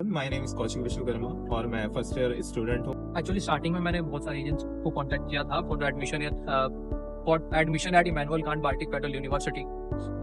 My name is Kaushik Vishwakarma और मैं first year student हूँ। एक्चुअली स्टार्टिंग में मैंने बहुत सारे एजेंट्स को कांटेक्ट किया था for admission eight Immanuel Kant Baltic Federal University,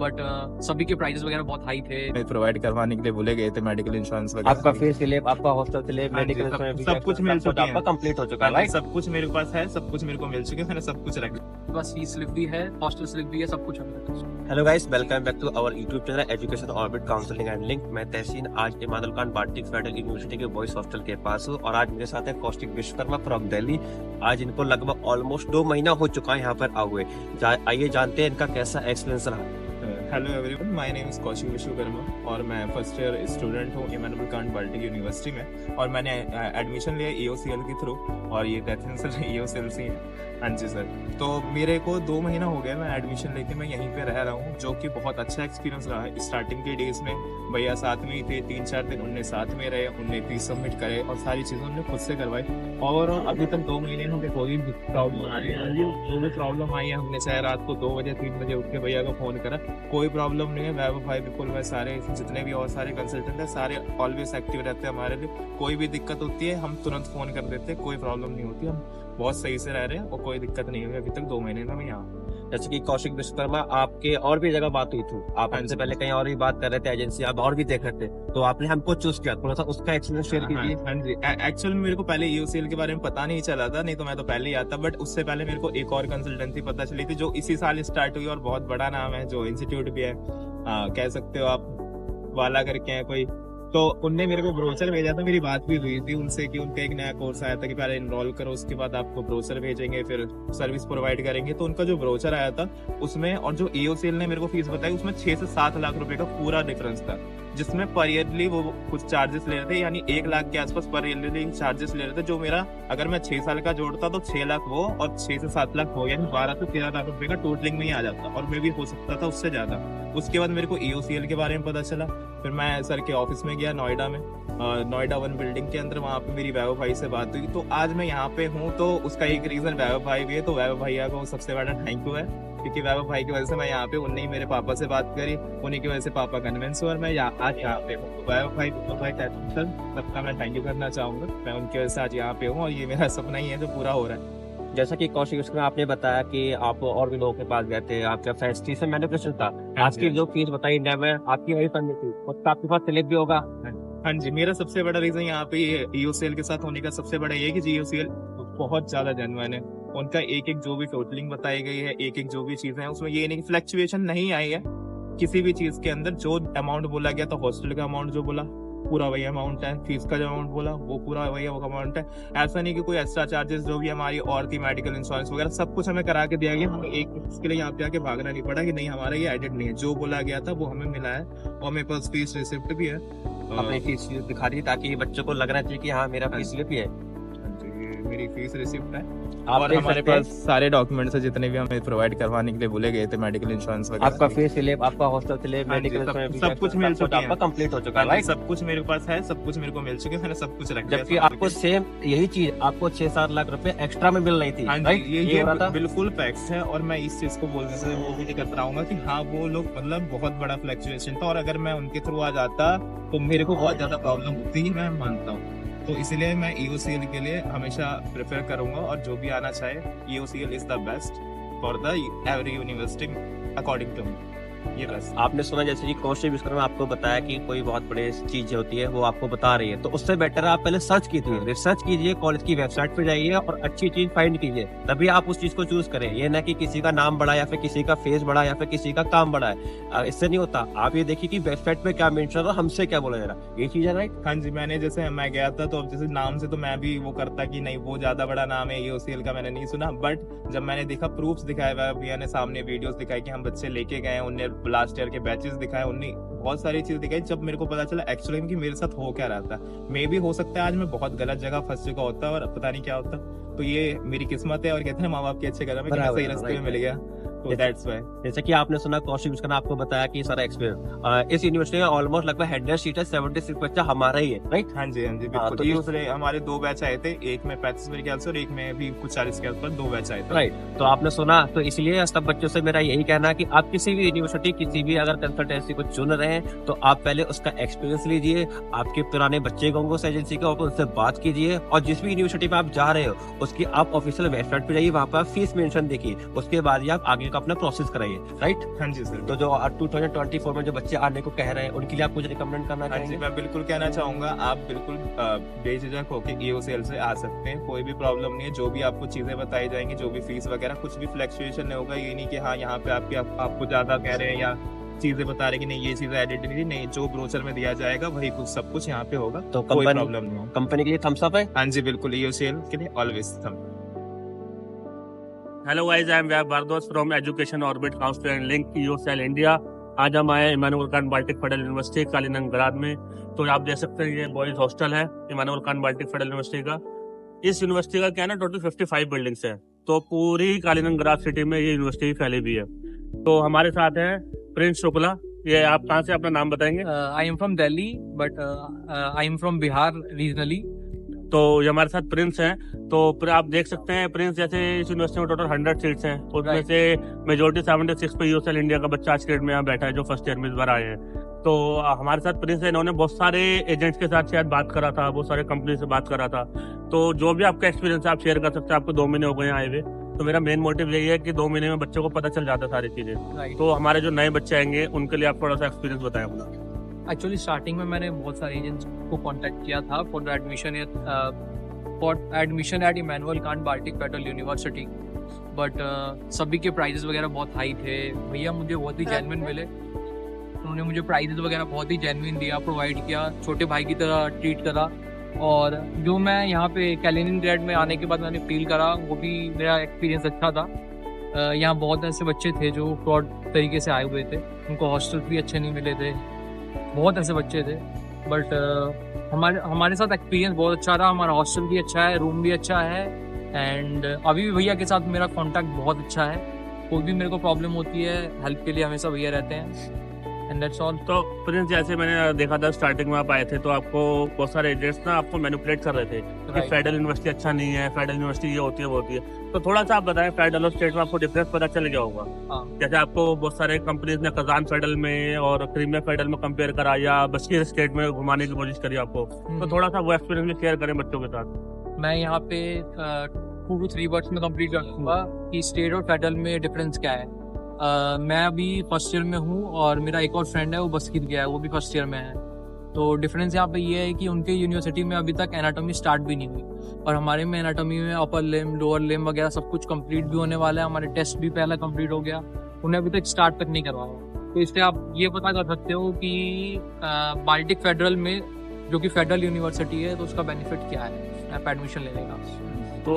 but सभी के प्राइसेस वगैरह बहुत हाई थे। प्रोवाइड करवाने के लिए बोले गए थे मेडिकल इंश्योरेंस वगैरह। आपका फीस स्लिप, आपका हॉस्टल स्लिप, हाँ जी, मेडिकल सब कुछ मिल चुका है। आपका कंप्लीट हो चुका है, हाँ जी, राइट? सब कुछ मेरे पास है, सब कुछ मेरे को मिल चुके हैं, मैंने सब कुछ रख लिया। बस फीस स्लिप भी है, हॉस्टल स्लिप भी है, सब कुछ है। Hello guys, welcome back to our YouTube channel education orbit counselling and link. मैं तहसीन आज Immanuel Kant Baltic Federal University के बॉयज हॉस्टल के पास हूँ और आज मेरे साथ है कौशिक विश्वकर्मा फ्रॉम दिल्ली। आज इनको लगभग ऑलमोस्ट 2 महीना हो चुका है यहाँ पर आए हुए। आइए जानते हैं इनका कैसा एक्सपीरियंस रहा। Hello everyone, my name is Kaushik Vishwakarma और मैं फर्स्ट ईयर स्टूडेंट हूँ इमैनुअल कांट बाल्टिक यूनिवर्सिटी में और मैंने एडमिशन लिया EOCL के थ्रू और ये तहसीन सर EOCL से है। हाँ जी सर, तो मेरे को 2 महीना हो गया मैं एडमिशन लेके मैं यहीं पे रह रहा हूँ, जो कि बहुत अच्छा एक्सपीरियंस रहा है। स्टार्टिंग के डेज में भैया साथ में ही थे, 3-4 दिन उनने साथ में रहे, उनने फीस सबमिट करे और सारी चीज़ें उन्होंने खुद से करवाई और अभी तक 2 महीने में कोई भी प्रॉब्लम आ रही है। जो भी प्रॉब्लम आई है हमने चाहे रात को 2 बजे 3 बजे उठ के भैया को फ़ोन करा, कोई प्रॉब्लम नहीं है। वैभव भाई बिल्कुल वह सारे जितने भी और सारे कंसल्टेंट हैं सारे ऑलवेज एक्टिव रहते हैं हमारे लिए। कोई भी दिक्कत होती है हम तुरंत फ़ोन कर देते हैं, कोई प्रॉब्लम नहीं होती, हम बहुत सही से रह रहे हैं और कोई दिक्कत नहीं हुई अभी तक 2 महीने में मैं यहाँ। जैसे कि कौशिक विश्वकर्मा, आपके और भी जगह बात हुई थी, आप हमसे पहले कहीं और भी बात कर रहे थे, एजेंसी आप और भी देख रहे थे, तो आपने हमको चूज किया, थोड़ा सा उसका एक्सपीरियंस शेयर कीजिए। हाँ जी, एक्चुअली मेरे को पहले EOCL के बारे में पता नहीं चला था, नहीं तो मैं तो पहले ही आता, बट उससे पहले मेरे को एक और कंसल्टेंसी पता चली थी जो इसी साल स्टार्ट हुई और बहुत बड़ा नाम है, जो इंस्टीट्यूट भी है, कह सकते हो आप, वाला करके है कोई। तो उनने मेरे को ब्रोचर भेजा था, मेरी बात भी हुई थी उनसे कि उनका एक नया कोर्स आया था कि पहले इनरोल करो, उसके बाद आपको ब्रोचर भेजेंगे, फिर सर्विस प्रोवाइड करेंगे। तो उनका जो ब्रोचर आया था उसमें और जो EOCL ने मेरे को फीस बताई उसमें 6 से 7 लाख रुपए का पूरा डिफरेंस था, जिसमें पर ईयरली वो कुछ चार्जेस ले रहे थे, यानी 1 लाख के आसपास पर ईयरली चार्जेस ले रहे थे। जो मेरा अगर मैं 6 साल का जोड़ता तो 6 लाख वो और 6 से 7 लाख हो, यानी 12 से 13 लाख रुपए का टोटलिंग में ही आ जाता और मैं भी हो सकता था उससे ज्यादा। उसके बाद मेरे को EOCL के बारे में पता चला, फिर मैं सर के ऑफिस में गया नोएडा में, नोएडा 1 बिल्डिंग के अंदर, वहाँ पे मेरी वैभव भाई से बात हुई। तो आज मैं यहाँ पे हूँ, तो उसका एक रीजन वैभव भाई भी है, तो वैभव भैया को सबसे बड़ा थैंक यू है, क्योंकि वैभव भाई की वजह से मैं यहाँ पे, उन्हें ही मेरे पापा से बात करी, उन्हीं की वजह से पापा कन्विंस हुआ और मैं आज यहाँ पे हूँ। वैभव भाई सर सबका मैं थैंक यू करना चाहूंगा, मैं उनकी वजह से आज यहाँ पे हूँ और ये मेरा सपना ही है जो पूरा हो रहा है। जैसा कि कौशिक विश्वकर्मा आपने बताया कि आप और भी लोगों के पास गए थे, आपका फैसिलिटी से मैनिपुलेशन था, आपकी जो फीस बताई इंडिया में आपकी वही फंड थी, उसका आपके पास स्लिप भी होगा। हाँ जी, मेरा सबसे बड़ा रीजन यहाँ पे EOCL के साथ होने का सबसे बड़ा ये कि EOCL बहुत ज्यादा जेन्युइन है। उनका एक एक जो भी टोटलिंग बताई गई है, एक एक जो भी चीजें हैं, उसमें ये नहीं फ्लक्चुएशन नहीं आई है किसी भी चीज के अंदर। जो अमाउंट बोला गया तो हॉस्टल का अमाउंट जो बोला पूरा वही अमाउंट है, फीस का जो अमाउंट बोला वो पूरा वही अमाउंट है। ऐसा नहीं कि कोई एक्स्ट्रा चार्जेस जो भी हमारी और थी, मेडिकल इंश्योरेंस वगैरह सब कुछ हमें करा के दिया गया। हमें एक इसके लिए यहाँ पे आके भागना नहीं पड़ा कि नहीं हमारा ये एडिट नहीं है, जो बोला गया था वो हमें मिला है और मेरे पास फीस रिसिप्ट भी है। अपनी फीस दिखा दी ताकि बच्चों को लगना चाहिए कि हाँ मेरा फीस स्लिप ही है। मेरी फीस रिसिप्ट है आप और देख हमारे सकते हैं। पास सारे डॉक्यूमेंट्स है जितने भी हमें प्रोवाइड करवाने के लिए बोले गए थे, मेडिकल इंश्योरेंस वगैरह। आपका फीस स्लिप, आपका हॉस्टल स्लिप, हाँ जी, मेडिकल सब कुछ मिल चुका है, आपका कंप्लीट हो चुका है, हाँ जी, राइट? सब कुछ मेरे पास है, सब कुछ मेरे को मिल चुके, मैंने सब कुछ रख दिया। जबकि आपको सेम यही चीज आपको 6-7 लाख रुपए एक्स्ट्रा में मिल रही थी, हाँ जी, राइट? ये हो रहा था। बिल्कुल फैक्ट है और मैं इस चीज को बोलने से वो भी नहीं कर पाऊंगा कि हाँ वो लोग मतलब बहुत बड़ा फ्लक्चुएशन था और अगर मैं उनके थ्रू आ जाता तो मेरे को बहुत ज्यादा प्रॉब्लम होती, मैं मानता हूँ। तो इसलिए मैं EOCL के लिए हमेशा प्रेफर करूंगा और जो भी आना चाहे, EOCL is the best for the every university according to me. ये बस आपने सुना जैसे कि कौशिक विश्वकर्मा आपको बताया कि कोई बहुत बड़ी चीज होती है वो आपको बता रही है, तो उससे बेटर है आप पहले सर्च कीजिए, रिसर्च कीजिए, कॉलेज की वेबसाइट पे जाइए और अच्छी चीज फाइंड कीजिए, तभी आप उस चीज को चूज करें। ये ना कि किसी का नाम बड़ा या फिर किसी का फेस बड़ा या फिर किसी का काम बड़ा है, इससे नहीं होता। आप ये देखिए कि वेबसाइट पे क्या मेंशन है, हमसे क्या बोला जा रहा है, ये चीज है, राइट? हाँ जी, मैंने जैसे मैं गया था तो अब जैसे नाम से तो मैं भी वो करता कि नहीं वो ज्यादा बड़ा नाम है, EOCL का मैंने नहीं सुना, बट जब मैंने देखा प्रूफ्स दिखाए भैया ने सामने, वीडियोस दिखाई कि हम बच्चे लेके गए, उनने लास्ट ईयर के बैचेस दिखाए, उनने बहुत सारी चीज दिखाई, जब मेरे को पता चला एक्चुअली कि मेरे साथ हो क्या रहा था। मे भी हो सकता है आज मैं बहुत गलत जगह फंस चुका होता और पता नहीं क्या होता, तो ये मेरी किस्मत है और कहते हैं माँ बाप के अच्छे कर्म है कि मैं सही रास्ते में मिल गया। तो दैट्स व्हाई। जैसे कि आपने सुना कौशिक विश्वकर्मा ने आपको बताया कि सारा एक्सपीरियंस इस यूनिवर्सिटी में ऑलमोस्ट लगभग 100 सीट है, 76 बच्चा हमारा ही है, राइट? हाँ जी बिल्कुल। तो ये इस- दूसरे हमारे 2 बैच आए थे, एक में 35 मेरे ख्याल से और एक में भी कुछ 40 के आसपास 2 बैच आए थे। राइट, तो आपने सुना, तो इसलिए सब बच्चों से मेरा यही कहना है कि आप किसी भी यूनिवर्सिटी, किसी भी अगर कंसल्टेंसी को चुन रहे हैं तो आप पहले उसका एक्सपीरियंस लीजिए, आपके पुराने बच्चे होंगे उस एजेंसी के, उनसे बात कीजिए, और जिस भी यूनिवर्सिटी पे आप जा रहे हो उसकी आप ऑफिशियल वेबसाइट पे जाइए, वहाँ पर फीस मेंशन देखिए, उसके बाद ही आप आगे का अपना प्रोसेस कराइए, राइट? हाँ जी सर। तो जो 2024 में जो बच्चे आने को कह रहे हैं उनके लिए आप कुछ रिकमेंड करना हाँ जी, चाहेंगे? मैं बिल्कुल कहना चाहूंगा, आप बिल्कुल बेझिझक होकर EOCL से आ सकते हैं, कोई भी प्रॉब्लम नहीं है। जो भी आपको चीजें बताई जाएंगी, जो भी फीस वगैरह, कुछ भी फ्लक्चुएशन नहीं होगा। ये नहीं कि हाँ यहाँ पे आपको ज्यादा कह रहे हैं या चीजें बता रहे हैं कि नहीं ये चीजें एडिट नहीं, जो ब्रोचर में दिया जाएगा वही कुछ सब कुछ यहाँ पे होगा, तो कोई प्रॉब्लम नहीं होगा। कंपनी के लिए थम्स अप है। हाँ जी बिल्कुल, EOCL के लिए ऑलवेज थम। Hello guys, I am Vaibhav Bhardwaj from education orbit council and link EOCL India. आज हम आए Immanuel Kant Baltic Federal University Kaliningrad में। तो आप देख सकते हैं ये बॉयज हॉस्टल है Immanuel Kant Baltic Federal University का। इस यूनिवर्सिटी का क्या है ना, टोटल 55 बिल्डिंग्स है, तो पूरी कालीनिंग्राद सिटी में ये यूनिवर्सिटी फैली हुई है। तो हमारे साथ है प्रिंस शुक्ला। ये आप कहाँ से अपना नाम बताएंगे? I am from Delhi but I am from Bihar regionally. तो ये हमारे साथ प्रिंस हैं। तो फिर आप देख सकते हैं प्रिंस, जैसे इस यूनिवर्सिटी में टोटल 100 सीट्स हैं, उसमें Right. से मेजोरिटी 76 पे EOCL इंडिया का बच्चा आज के डेट में यहाँ बैठा है जो फर्स्ट ईयर में इस बार आए हैं। तो हमारे साथ प्रिंस है, इन्होंने बहुत सारे एजेंट्स के साथ शायद बात करा था, बहुत सारे कंपनी से बात करा था। तो जो भी आपका एक्सपीरियंस है आप शेयर कर सकते हैं। आपको 2 महीने हो गए आए हुए, तो मेरा मेन मोटिव यही है कि 2 महीने में बच्चों को पता चल जाता है सारी चीजें। राइट। तो हमारे जो नए बच्चे आएंगे उनके लिए आप थोड़ा सा एक्सपीरियंस बताएं अपना। एक्चुअली स्टार्टिंग में मैंने बहुत सारे एजेंट्स को कांटेक्ट किया था for admission at Immanuel Kant Baltic Federal University, but सभी के प्राइजेस वगैरह बहुत हाई थे। भैया मुझे बहुत ही जेन्युइन मिले, उन्होंने मुझे प्राइजेस वगैरह बहुत ही जेन्युइन दिया, प्रोवाइड किया, छोटे भाई की तरह ट्रीट करा। और जो मैं यहाँ पे कैलिनिंग्राड में आने के बाद मैंने फील करा, वो भी मेरा एक्सपीरियंस अच्छा था। यहाँ बहुत ऐसे बच्चे थे जो फ्रॉड तरीके से आए हुए थे, उनको हॉस्टल भी अच्छे नहीं मिले थे, बहुत ऐसे बच्चे थे। बट हमारे साथ एक्सपीरियंस बहुत अच्छा रहा, हमारा हॉस्टल भी अच्छा है, रूम भी अच्छा है, एंड अभी भी भैया के साथ मेरा कांटेक्ट बहुत अच्छा है। कोई भी मेरे को प्रॉब्लम होती है, हेल्प के लिए हमेशा भैया रहते हैं, एंड दैट्स ऑल। तो प्रिंस, जैसे मैंने देखा था स्टार्टिंग में आप आए थे तो आपको बहुत सारे एजेंट्स ना आपको मैनिपुलेट कर रहे थे कि Right. फेडरल यूनिवर्सिटी अच्छा नहीं है, फेडरल यूनिवर्सिटी ये होती है वो होती है। तो थोड़ा सा आप बताएं, फेडरल और स्टेट में आपको डिफरेंस पता चल गया होगा। हाँ। जैसे आपको बहुत सारे कंपनीज ने कजान फेडरल में और क्रीमिया फेडरल में कंपेयर करा या बशकीर स्टेट में घुमाने की कोशिश करी आपको, तो थोड़ा सा वो एक्सपीरियंस भी शेयर करें बच्चों के साथ। मैं यहाँ पे 2 to 3 वर्ड्स में कंप्लीट कर दूंगा कि स्टेट और फेडरल में डिफरेंस क्या है। मैं अभी फर्स्ट ईयर में हूँ और मेरा एक और फ्रेंड है वो बस्किर गया है, वो भी फर्स्ट ईयर में है। तो डिफरेंस यहाँ पे ये है कि उनके यूनिवर्सिटी में अभी तक एनाटॉमी स्टार्ट भी नहीं हुई, और हमारे में एनाटॉमी में अपर लिम, लोअर लिम वगैरह सब कुछ कंप्लीट भी होने वाला है। हमारे टेस्ट भी पहला कंप्लीट हो गया, उन्हें अभी तक स्टार्ट तक नहीं करवाया। तो इससे आप ये पता कर सकते हो कि बाल्टिक फेडरल में, जो कि फेडरल यूनिवर्सिटी है, तो उसका बेनिफिट क्या है आप एडमिशन लेने का। तो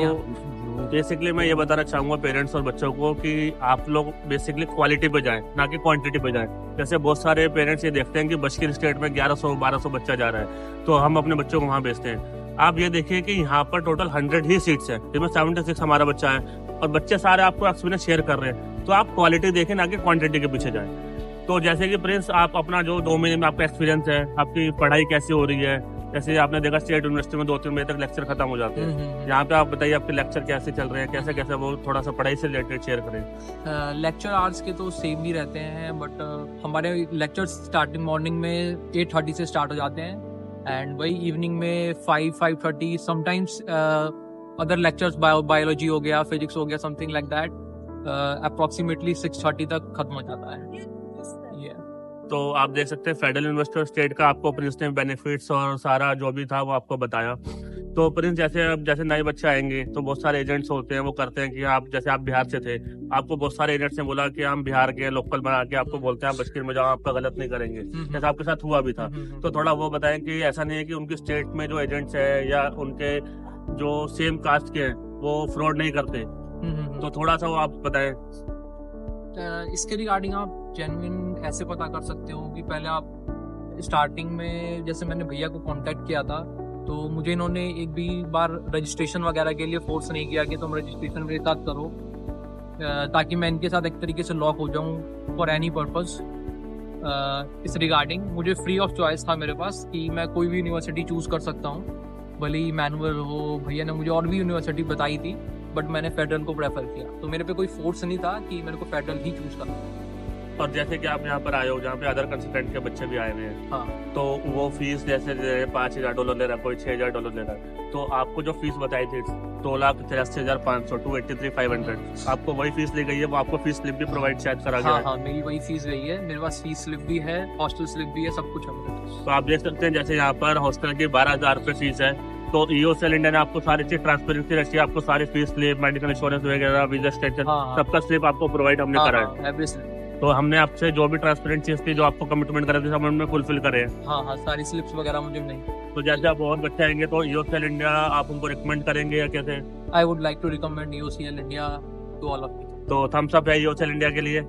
बेसिकली मैं ये बताना चाहूंगा पेरेंट्स और बच्चों को कि आप लोग बेसिकली क्वालिटी पे जाएं, ना कि क्वांटिटी पे जाएं। जैसे बहुत सारे पेरेंट्स ये देखते हैं कि बशकीर स्टेट में 1100-1200 बच्चा जा रहा है, तो हम अपने बच्चों को वहाँ भेजते हैं। आप ये देखिए कि यहाँ पर टोटल 100 ही सीट्स हैं, जिसमें 76 हमारा बच्चा है, और बच्चे सारे आपको एक्सपीरियंस शेयर कर रहे हैं। तो आप क्वालिटी देखें, ना कि क्वांटिटी के पीछे जाएं। तो जैसे कि प्रिंस, आप अपना जो 2 महीने में आपका एक्सपीरियंस है, आपकी पढ़ाई कैसी हो रही है, जैसे आपने देखा स्टेट यूनिवर्सिटी में 2-3 महीने तक लेक्चर खत्म हो जाते हैं, यहाँ पे आप बताइए आपके लेक्चर कैसे चल रहे हैं, कैसे कैसे, वो थोड़ा सा पढ़ाई से रिलेटेड शेयर करें। लेक्चर आवर्स के तो सेम ही रहते हैं, बट हमारे लेक्चर स्टार्टिंग मॉर्निंग में 8:30 से स्टार्ट हो जाते हैं, एंड वही इवनिंग में 5-5:30। समटाइम्स अदर लेक्चर्स बायोलॉजी हो गया, फिजिक्स हो गया, समथिंग लाइक दैट, अप्रोक्सीमेटली 6:30 तक खत्म हो जाता है। तो आप देख सकते हैं फेडरल यूनिवर्सिटी और स्टेट का आपको प्रिंस ने बेनिफिट्स और सारा जो भी था वो आपको बताया। तो प्रिंस, जैसे नए बच्चे आएंगे तो बहुत सारे एजेंट्स होते हैं, वो करते हैं कि आप, जैसे आप बिहार से थे, आपको बहुत सारे एजेंट्स ने बोला कि हम बिहार के लोकल बना के आपको बोलते हैं आप बशकीर में जाओ, आपका गलत नहीं करेंगे, जैसे आपके साथ हुआ भी था। तो थोड़ा वो बताएं कि ऐसा नहीं है कि उनकी स्टेट में जो एजेंट्स है या उनके जो सेम कास्ट के हैं वो फ्रॉड नहीं करते, तो थोड़ा सा वो आप बताएं। इसके रिगार्डिंग आप जेन्युइन ऐसे पता कर सकते हो कि पहले आप स्टार्टिंग में, जैसे मैंने भैया को कांटेक्ट किया था, तो मुझे इन्होंने एक भी बार रजिस्ट्रेशन वगैरह के लिए फोर्स नहीं किया कि तुम रजिस्ट्रेशन मेरे साथ करो। ताकि मैं इनके साथ एक तरीके से लॉक हो जाऊँ फॉर एनी पर्पस। इस रिगार्डिंग मुझे फ्री ऑफ चॉइस था मेरे पास कि मैं कोई भी यूनिवर्सिटी चूज़ कर सकता हूँ, भले ही मैनुअल हो। भैया ने मुझे और भी यूनिवर्सिटी बताई थी, बट मैंने फेडरल को प्रेफर किया। तो मेरे पे कोई फोर्स नहीं था कि मेरे को फेडरल ही चूज़ करना। और जैसे कि आप यहाँ पर आए हो, जहाँ पे अदर कंसल्टेंट के बच्चे भी आए हुए हैं, हाँ, तो वो फीस जैसे $5,000 ले रहा है, कोई $6,000 ले रहा है, तो आपको जो फीस बताई थी 2,83,500 2,83,500, आपको वही फीस ली गई है? वो आपको फीस स्लिप भी प्रोवाइड शायद करा गया हाँ, है? हाँ, मेरी वही फीस गई है। मेरे पास फीस स्लिप भी है, हॉस्टल स्लिप भी है, सब कुछ है मेरे पास। तो आप देख सकते हैं जैसे यहाँ पर हॉस्टल की 12,000 रुपये फीस है, तो ईओसीएल इंडिया ने आपको सारी चीज ट्रांसपेरेंसी रखी है, आपको सारी फीस स्लिप, मेडिकल इंश्योरेंस वगैरह, वीजा स्टेटस, हाँ, हाँ, सबका स्लिप आपको प्रोवाइड हमने करा है। हाँ, every slip। तो हमने आपसे जो भी ट्रांसपेरेंट चीज थी, जो आपको कमिटमेंट करे थे, सब हमने फुलफिल करे हैं। हाँ, हाँ, सारी स्लिप्स वगैरह मुझे नहीं। तो जैसे आप और बच्चे आएंगे तो ईओसीएल इंडिया आप उनको रिकमेंड करेंगे या कैसे? I would like to recommend UCL India to all of you. तो थम्स अप है ईओसीएल इंडिया के लिए।